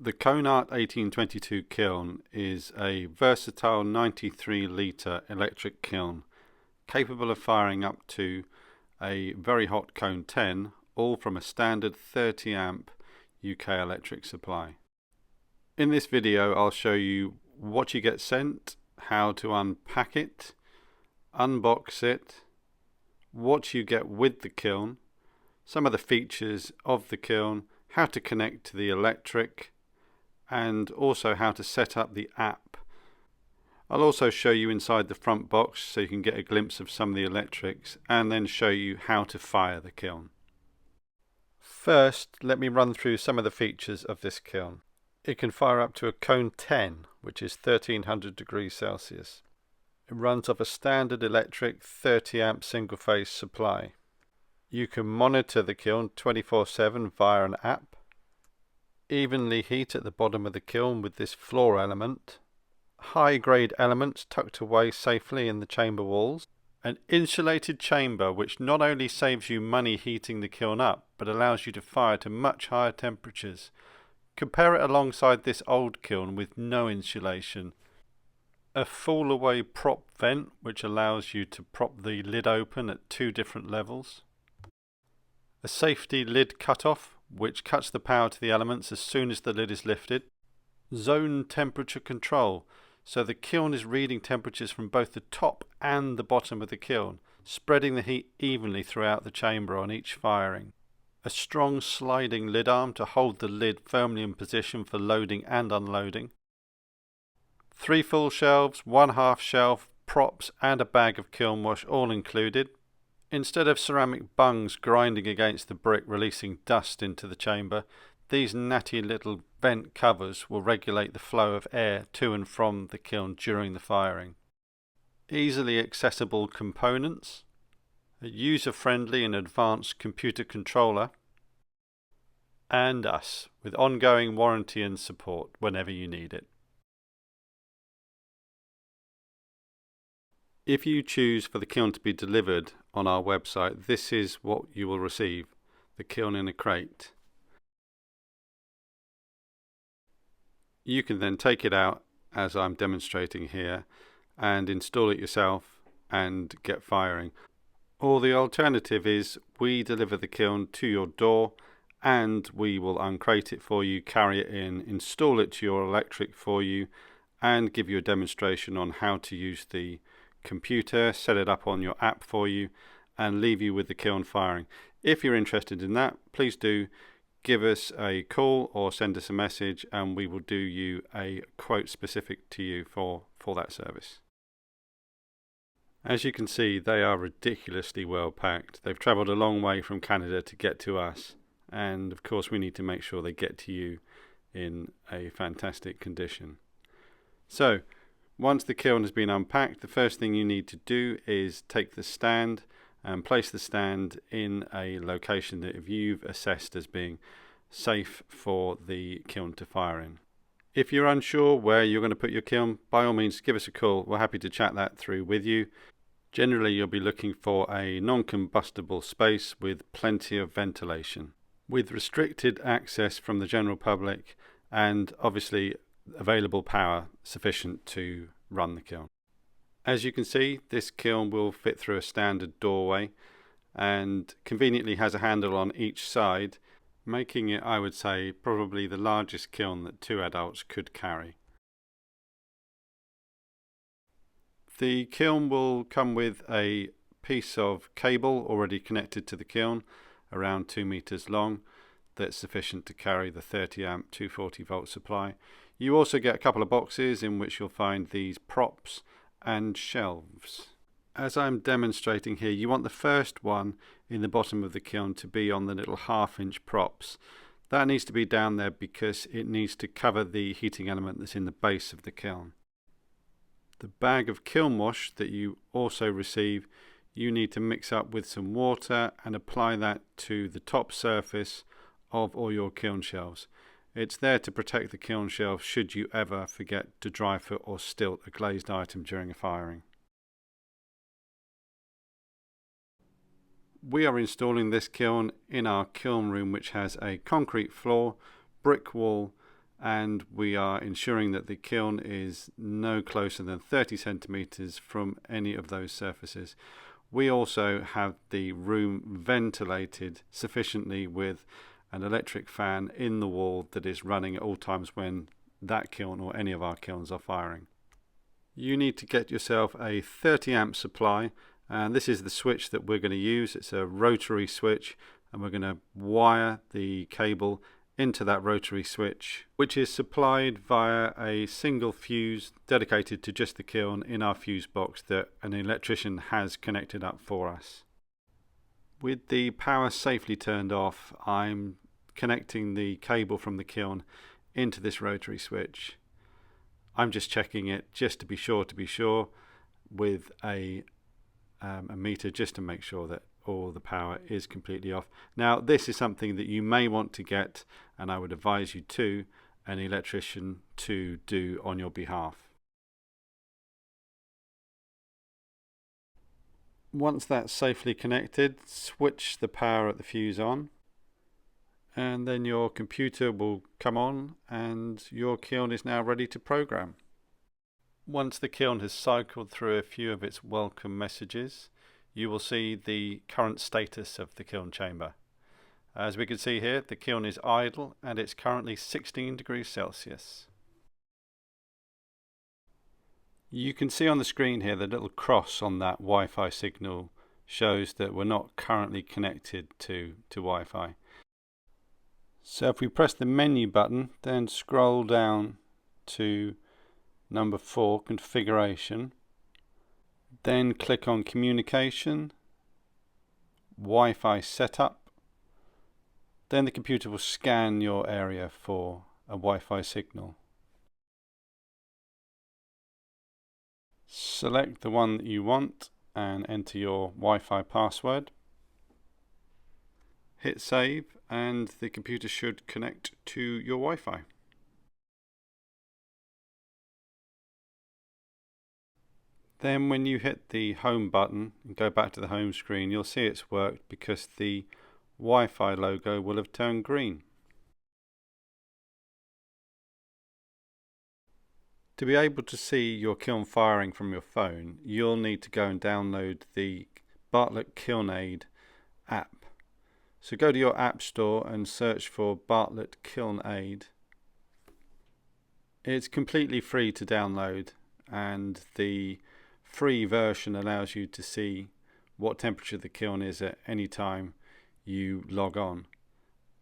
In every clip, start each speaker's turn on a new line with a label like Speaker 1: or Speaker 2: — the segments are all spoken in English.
Speaker 1: The ConeArt 1822 kiln is a versatile 93 litre electric kiln capable of firing up to a very hot cone 10, all from a standard 30 amp UK electric supply. In this video I'll show you what you get sent, how to unpack it, unbox it, what you get with the kiln, some of the features of the kiln, how to connect to the electric, and also how to set up the app. I'll also show you inside the front box so you can get a glimpse of some of the electrics, and then show you how to fire the kiln. First, let me run through some of the features of this kiln. It can fire up to a cone 10, which is 1300 degrees Celsius. It runs off a standard electric 30 amp single phase supply. You can monitor the kiln 24/7 via an app. Evenly heat at the bottom of the kiln with this floor element. High grade elements tucked away safely in the chamber walls. An insulated chamber which not only saves you money heating the kiln up, but allows you to fire to much higher temperatures. Compare it alongside this old kiln with no insulation. A fall away prop vent which allows you to prop the lid open at 2 different levels. A safety lid cutoff which cuts the power to the elements as soon as the lid is lifted. Zone temperature control, so the kiln is reading temperatures from both the top and the bottom of the kiln, spreading the heat evenly throughout the chamber on each firing. A strong sliding lid arm to hold the lid firmly in position for loading and unloading. 3 full shelves, 1 half shelf, props and a bag of kiln wash all included. Instead of ceramic bungs grinding against the brick releasing dust into the chamber, these natty little vent covers will regulate the flow of air to and from the kiln during the firing. Easily accessible components, a user-friendly and advanced computer controller, and us, with ongoing warranty and support whenever you need it. If you choose for the kiln to be delivered on our website, this is what you will receive: the kiln in a crate. You can then take it out, as I'm demonstrating here, and install it yourself and get firing. Or the alternative is we deliver the kiln to your door and we will uncrate it for you, carry it in, install it to your electric for you, and give you a demonstration on how to use the computer, set it up on your app for you, and leave you with the kiln firing. If you're interested in that, please do give us a call or send us a message, and we will do you a quote specific to you for that service. As you can see, they are ridiculously well packed. They've travelled a long way from Canada to get to us, and of course we need to make sure they get to you in a fantastic condition. So once the kiln has been unpacked, the first thing you need to do is take the stand and place the stand in a location that you've assessed as being safe for the kiln to fire in. If you're unsure where you're going to put your kiln, by all means give us a call. We're happy to chat that through with you. Generally you'll be looking for a non-combustible space with plenty of ventilation, with restricted access from the general public, and obviously available power sufficient to run the kiln. As you can see, this kiln will fit through a standard doorway and conveniently has a handle on each side, making it, I would say, probably the largest kiln that 2 adults could carry. The kiln will come with a piece of cable already connected to the kiln, around 2 meters long, that's sufficient to carry the 30 amp 240 volt supply. You also get a couple of boxes in which you'll find these props and shelves. As I'm demonstrating here, you want the first one in the bottom of the kiln to be on the little 1/2 inch props. That needs to be down there because it needs to cover the heating element that's in the base of the kiln. The bag of kiln wash that you also receive, you need to mix up with some water and apply that to the top surface of all your kiln shelves. It's there to protect the kiln shelf should you ever forget to dry fit or stilt a glazed item during a firing. We are installing this kiln in our kiln room, which has a concrete floor, brick wall and we are ensuring that the kiln is no closer than 30 centimeters from any of those surfaces. We also have the room ventilated sufficiently with an electric fan in the wall that is running at all times when that kiln or any of our kilns are firing. You need to get yourself a 30 amp supply, and this is the switch that we're going to use. It's a rotary switch, and we're going to wire the cable into that rotary switch, which is supplied via a single fuse dedicated to just the kiln in our fuse box that an electrician has connected up for us. With the power safely turned off, I'm connecting the cable from the kiln into this rotary switch. I'm just checking it just to be sure with a meter, just to make sure that all the power is completely off. Now this is something that you may want to get, and I would advise you to, an electrician to do on your behalf. Once that's safely connected, switch the power at the fuse on, and then your computer will come on and your kiln is now ready to program. Once the kiln has cycled through a few of its welcome messages, you will see the current status of the kiln chamber. As we can see here, the kiln is idle and it's currently 16 degrees Celsius. You can see on the screen here the little cross on that Wi-Fi signal shows that we're not currently connected to Wi-Fi. So if we press the menu button, then scroll down to number 4, configuration, then click on communication, Wi-Fi setup, then the computer will scan your area for a Wi-Fi signal. Select the one that you want and enter your Wi-Fi password. Hit save and the computer should connect to your Wi-Fi. Then when you hit the home button and go back to the home screen, you'll see it's worked because the Wi-Fi logo will have turned green. To be able to see your kiln firing from your phone, you'll need to go and download the Bartlett KilnAid app. So go to your app store and search for Bartlett KilnAid. It's completely free to download, and the free version allows you to see what temperature the kiln is at any time you log on.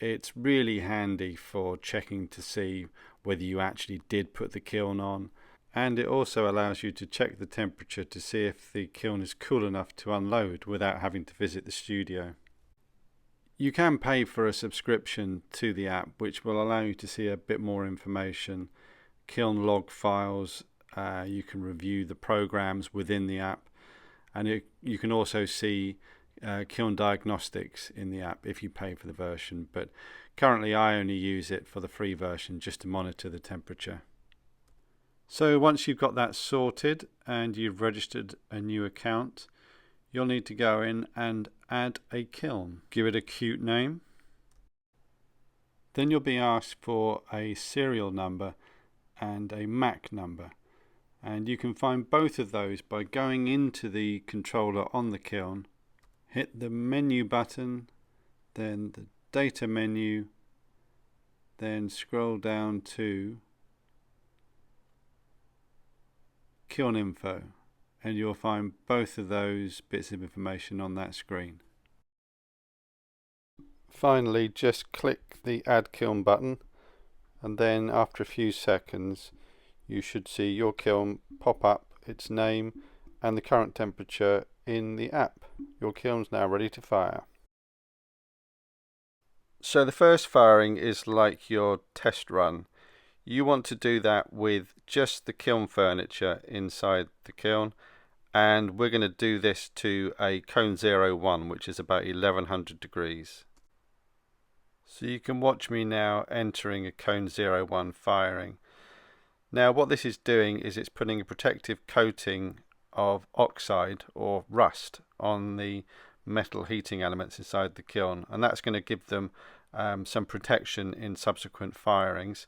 Speaker 1: It's really handy for checking to see whether you actually did put the kiln on, and it also allows you to check the temperature to see if the kiln is cool enough to unload without having to visit the studio. You can pay for a subscription to the app, which will allow you to see a bit more information, kiln log files, you can review the programs within the app, and you can also see kiln diagnostics in the app if you pay for the version, but currently I only use it for the free version just to monitor the temperature. So once you've got that sorted and you've registered a new account, you'll need to go in and add a kiln. Give it a cute name. Then you'll be asked for a serial number and a MAC number, and you can find both of those by going into the controller on the kiln, hit the menu button, then the data menu, then scroll down to kiln info, and you'll find both of those bits of information on that screen. Finally, just click the add kiln button, and then after a few seconds you should see your kiln pop up, its name and the current temperature in the app. Your kiln's now ready to fire. So the first firing is like your test run. You want to do that with just the kiln furniture inside the kiln, and we're going to do this to a cone 01, which is about 1100 degrees. So you can watch me now entering a cone 01 firing. Now what this is doing is it's putting a protective coating of oxide or rust on the metal heating elements inside the kiln, and that's going to give them some protection in subsequent firings.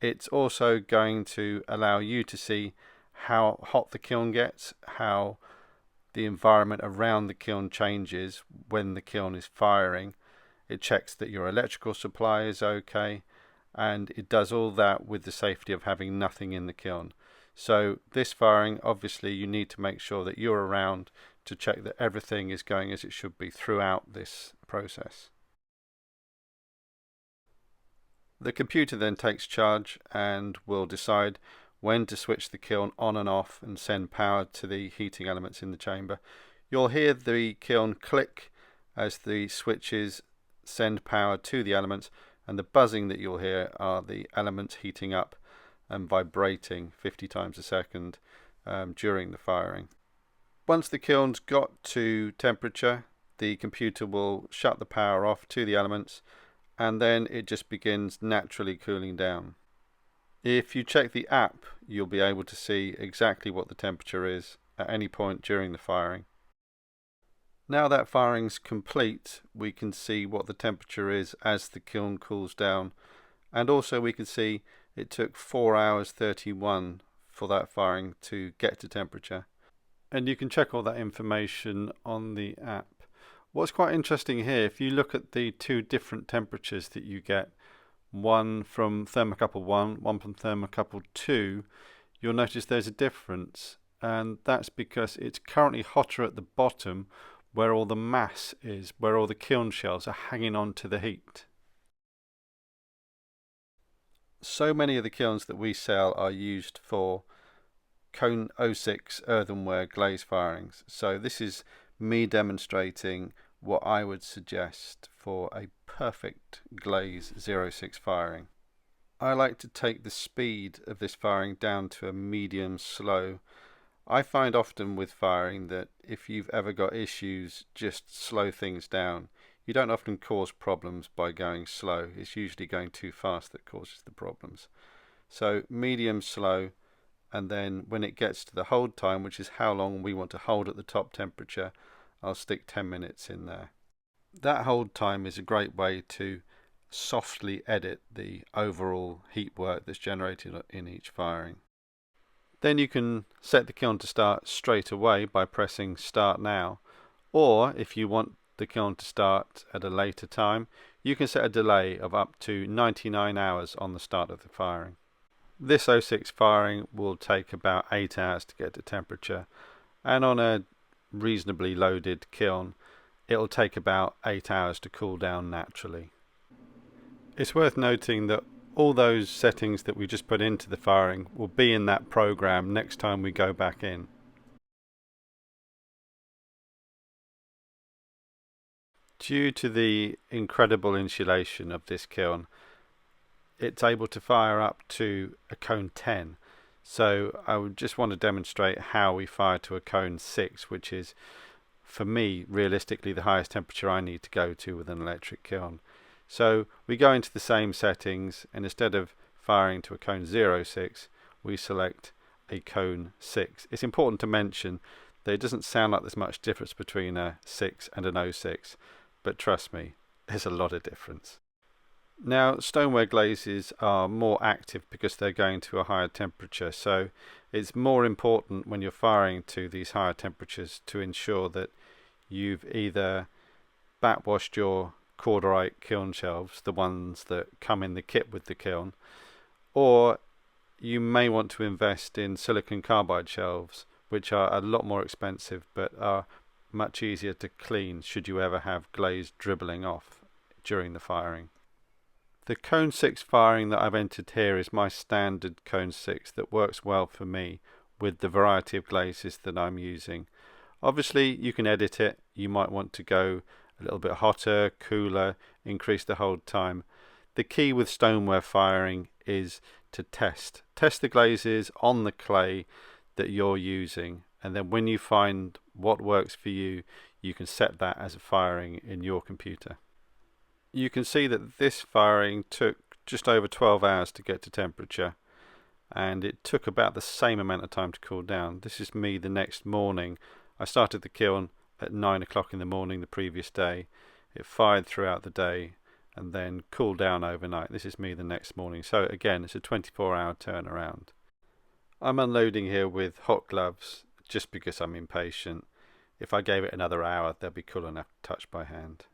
Speaker 1: It's also going to allow you to see how hot the kiln gets, how the environment around the kiln changes when the kiln is firing. It checks that your electrical supply is okay, and it does all that with the safety of having nothing in the kiln. So this firing, obviously you need to make sure that you're around to check that everything is going as it should be throughout this process. The computer then takes charge and will decide when to switch the kiln on and off and send power to the heating elements in the chamber. You'll hear the kiln click as the switches send power to the elements, and the buzzing that you'll hear are the elements heating up and vibrating 50 times a second during the firing. Once the kiln's got to temperature, the computer will shut the power off to the elements, and then it just begins naturally cooling down. If you check the app, you'll be able to see exactly what the temperature is at any point during the firing. Now that firing's complete, we can see what the temperature is as the kiln cools down, and also we can see it took 4 hours 31 for that firing to get to temperature. And you can check all that information on the app. What's quite interesting here, if you look at the two different temperatures that you get, one from thermocouple 1, one from thermocouple 2, you'll notice there's a difference, and that's because it's currently hotter at the bottom where all the mass is, where all the kiln shells are hanging on to the heat. So many of the kilns that we sell are used for Cone 06 earthenware glaze firings, so this is me demonstrating what I would suggest for a perfect glaze 06 firing. I like to take the speed of this firing down to a medium slow. I find often with firing that if you've ever got issues, just slow things down. You don't often cause problems by going slow. It's usually going too fast that causes the problems. So medium slow, and then when it gets to the hold time, which is how long we want to hold at the top temperature, I'll stick 10 minutes in there. That hold time is a great way to softly edit the overall heat work that's generated in each firing. Then you can set the kiln to start straight away by pressing Start Now, or if you want the kiln to start at a later time, you can set a delay of up to 99 hours on the start of the firing. This 06 firing will take about 8 hours to get to temperature, and on a reasonably loaded kiln it'll take about 8 hours to cool down naturally. It's worth noting that all those settings that we just put into the firing will be in that program next time we go back in. Due to the incredible insulation of this kiln, it's able to fire up to a cone 10. So I would just want to demonstrate how we fire to a cone 6, which is, for me, realistically the highest temperature I need to go to with an electric kiln. So we go into the same settings, and instead of firing to a cone 06, we select a cone 6. It's important to mention that it doesn't sound like there's much difference between a 6 and an 06, but trust me, there's a lot of difference. Now, stoneware glazes are more active because they're going to a higher temperature, so it's more important when you're firing to these higher temperatures to ensure that you've either back-washed your cordite kiln shelves, the ones that come in the kit with the kiln, or you may want to invest in silicon carbide shelves, which are a lot more expensive but are much easier to clean should you ever have glaze dribbling off during the firing. The cone 6 firing that I've entered here is my standard cone 6 that works well for me with the variety of glazes that I'm using. Obviously you can edit it. You might want to go a little bit hotter, cooler, increase the hold time. The key with stoneware firing is to test the glazes on the clay that you're using, and then when you find what works for you, you can set that as a firing in your computer. You can see that this firing took just over 12 hours to get to temperature, and it took about the same amount of time to cool down. This is me the next morning. I started the kiln at 9 o'clock in the morning the previous day. It fired throughout the day, and then cool down overnight. This is me the next morning. So again, it's a 24-hour turnaround. I'm unloading here with hot gloves just because I'm impatient. If I gave it another hour, they'll be cool enough to touch by hand.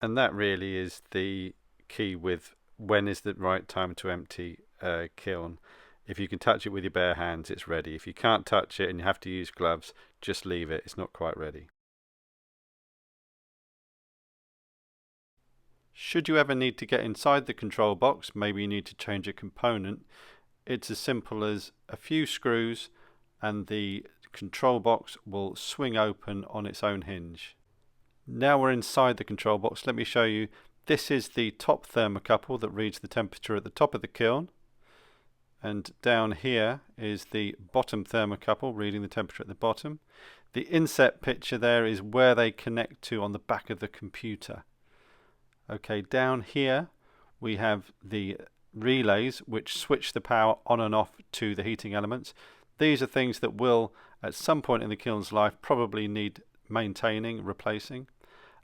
Speaker 1: And that really is the key with when is the right time to empty a kiln. If you can touch it with your bare hands, it's ready. If you can't touch it and you have to use gloves, just leave it. It's not quite ready. Should you ever need to get inside the control box, maybe you need to change a component, it's as simple as a few screws and the control box will swing open on its own hinge. Now we're inside the control box. Let me show you. This is the top thermocouple that reads the temperature at the top of the kiln, and down here is the bottom thermocouple reading the temperature at the bottom. The inset picture there is where they connect to on the back of the computer. Okay, down here we have the relays which switch the power on and off to the heating elements. These are things that will at some point in the kiln's life probably need maintaining, replacing.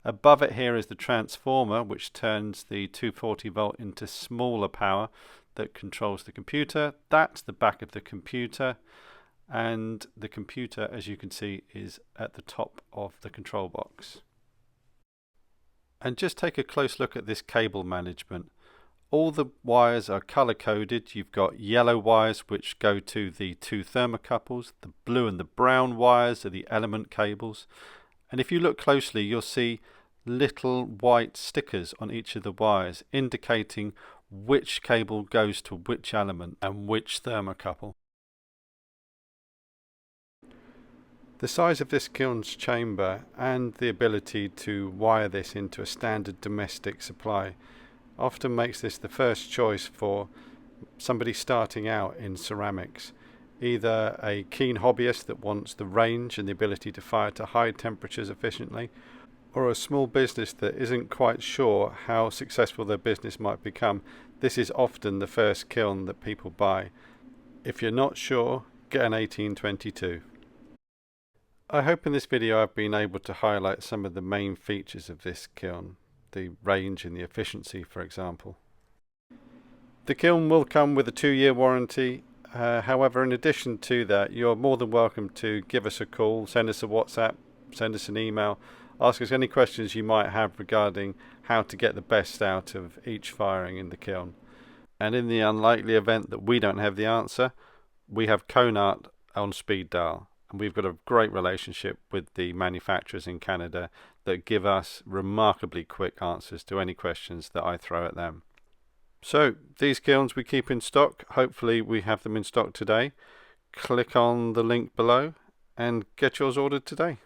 Speaker 1: Above it here is the transformer which turns the 240 volt into smaller power that controls the computer. That's the back of the computer, and the computer, as you can see, is at the top of the control box. And just take a close look at this cable management. All the wires are color coded. You've got yellow wires which go to the two thermocouples. The blue and the brown wires are the element cables. And if you look closely, you'll see little white stickers on each of the wires indicating which cable goes to which element and which thermocouple. The size of this kiln's chamber and the ability to wire this into a standard domestic supply often makes this the first choice for somebody starting out in ceramics. Either a keen hobbyist that wants the range and the ability to fire to high temperatures efficiently, or a small business that isn't quite sure how successful their business might become. This is often the first kiln that people buy. If you're not sure, get an 1822. I hope in this video I've been able to highlight some of the main features of this kiln, the range and the efficiency, for example. The kiln will come with a 2-year warranty. However, in addition to that, you're more than welcome to give us a call, send us a WhatsApp, send us an email, ask us any questions you might have regarding how to get the best out of each firing in the kiln. And in the unlikely event that we don't have the answer, we have ConeArt on speed dial. And we've got a great relationship with the manufacturers in Canada that give us remarkably quick answers to any questions that I throw at them. So these kilns we keep in stock. Hopefully we have them in stock today. Click on the link below and get yours ordered today.